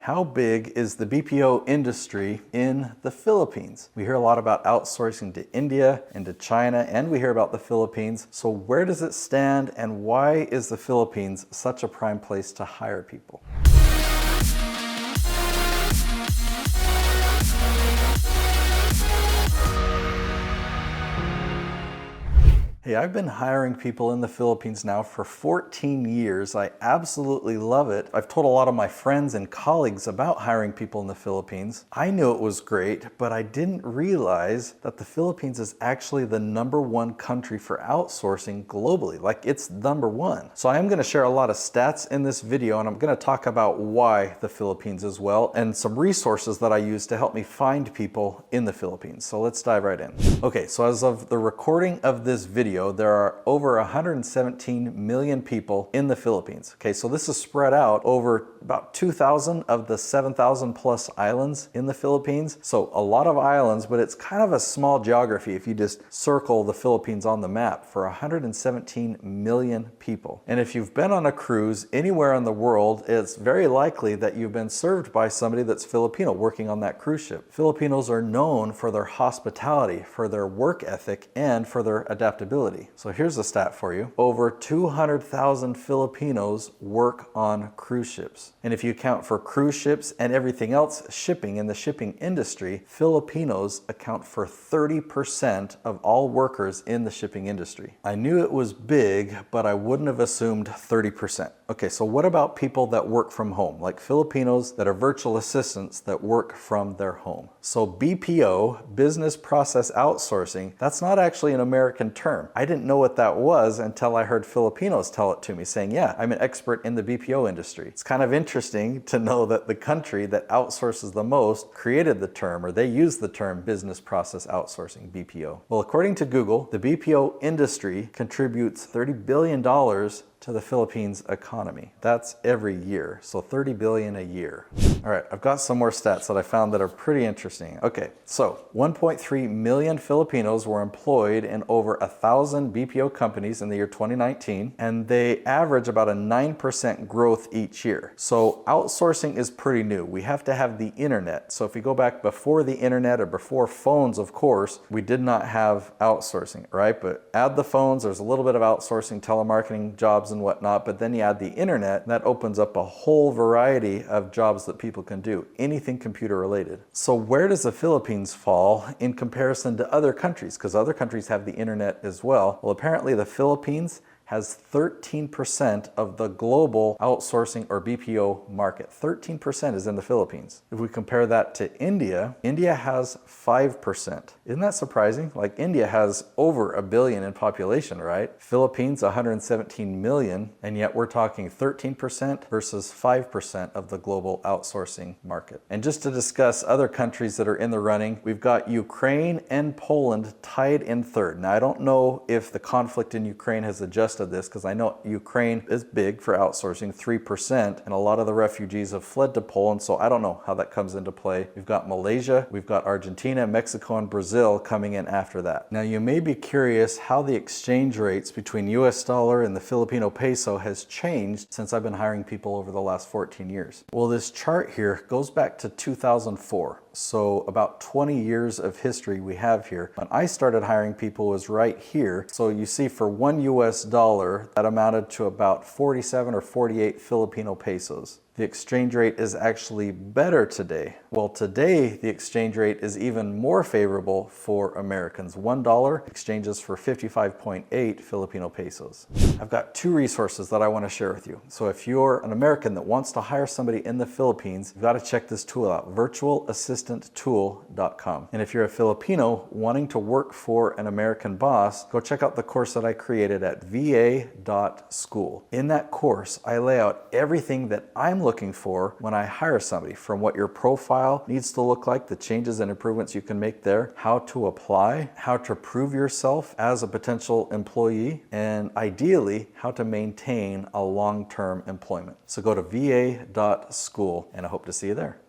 How big is the BPO industry in the Philippines? We hear a lot about outsourcing to India and to China, and we hear about the Philippines. So where does it stand, and why is the Philippines such a prime place to hire people? Hey, I've been hiring people in the Philippines now for 14 years. I absolutely love it. I've told a lot of my friends and colleagues about hiring people in the Philippines. I knew it was great, but I didn't realize that the Philippines is actually the #1 country for outsourcing globally. Like, it's #1. So I am going to share a lot of stats in this video, and I'm going to talk about why the Philippines as well, and some resources that I use to help me find people in the Philippines. So let's dive right in. Okay, so as of the recording of this video, there are over 117 million people in the Philippines. Okay, so this is spread out over about 2,000 of the 7,000 plus islands in the Philippines. So a lot of islands, but it's kind of a small geography if you just circle the Philippines on the map for 117 million people. And if you've been on a cruise anywhere in the world, it's very likely that you've been served by somebody that's Filipino working on that cruise ship. Filipinos are known for their hospitality, for their work ethic, and for their adaptability. So here's a stat for you. Over 200,000 Filipinos work on cruise ships. And if you account for cruise ships and everything else shipping in the shipping industry, Filipinos account for 30% of all workers in the shipping industry. I knew it was big, but I wouldn't have assumed 30%. Okay, so what about people that work from home, like Filipinos that are virtual assistants that work from their home? So BPO, business process outsourcing, that's not actually an American term. I didn't know what that was until I heard Filipinos tell it to me, saying, yeah, I'm an expert in the BPO industry. It's kind of interesting to know that the country that outsources the most created the term, or they used the term business process outsourcing, BPO. Well, according to Google, the BPO industry contributes $30 billion to the Philippines economy. That's every year, so 30 billion a year. All right, I've got some more stats that I found that are pretty interesting. Okay, so 1.3 million Filipinos were employed in over 1,000 BPO companies in the year 2019, and they average about a 9% growth each year. So outsourcing is pretty new. We have to have the internet. So if we go back before the internet, or before phones, of course, we did not have outsourcing, right? But add the phones, there's a little bit of outsourcing, telemarketing jobs and whatnot, but then you add the internet, that opens up a whole variety of jobs that people can do, anything computer related. So where does the Philippines fall in comparison to other countries? Because other countries have the internet as well. Well, apparently the Philippines has 13% of the global outsourcing or BPO market. 13% is in the Philippines. If we compare that to India, India has 5%. Isn't that surprising? Like, India has over 1 billion in population, right? Philippines, 117 million, and yet we're talking 13% versus 5% of the global outsourcing market. And just to discuss other countries that are in the running, we've got Ukraine and Poland tied in third. Now, I don't know if the conflict in Ukraine has adjusted of this, because I know Ukraine is big for outsourcing, 3%, and a lot of the refugees have fled to Poland, so I don't know how that comes into play. We've got Malaysia, we've got Argentina, Mexico, and Brazil coming in after that. Now, you may be curious how the exchange rates between US dollar and the Filipino peso has changed since I've been hiring people over the last 14 years. Well, this chart here goes back to 2004. So about 20 years of history we have here. When I started hiring people was right here. So you see, for $1 US, that amounted to about 47 or 48 Filipino pesos. The exchange rate is actually better today. Well, today the exchange rate is even more favorable for Americans. $1 exchanges for 55.8 Filipino pesos. I've got two resources that I want to share with you. So if you're an American that wants to hire somebody in the Philippines, you've got to check this tool out, virtualassistanttool.com. And if you're a Filipino wanting to work for an American boss, go check out the course that I created at va.school. In that course, I lay out everything that I'm looking for when I hire somebody, from what your profile needs to look like, the changes and improvements you can make there, how to apply, how to prove yourself as a potential employee, and ideally, how to maintain a long-term employment. So go to va.school, and I hope to see you there.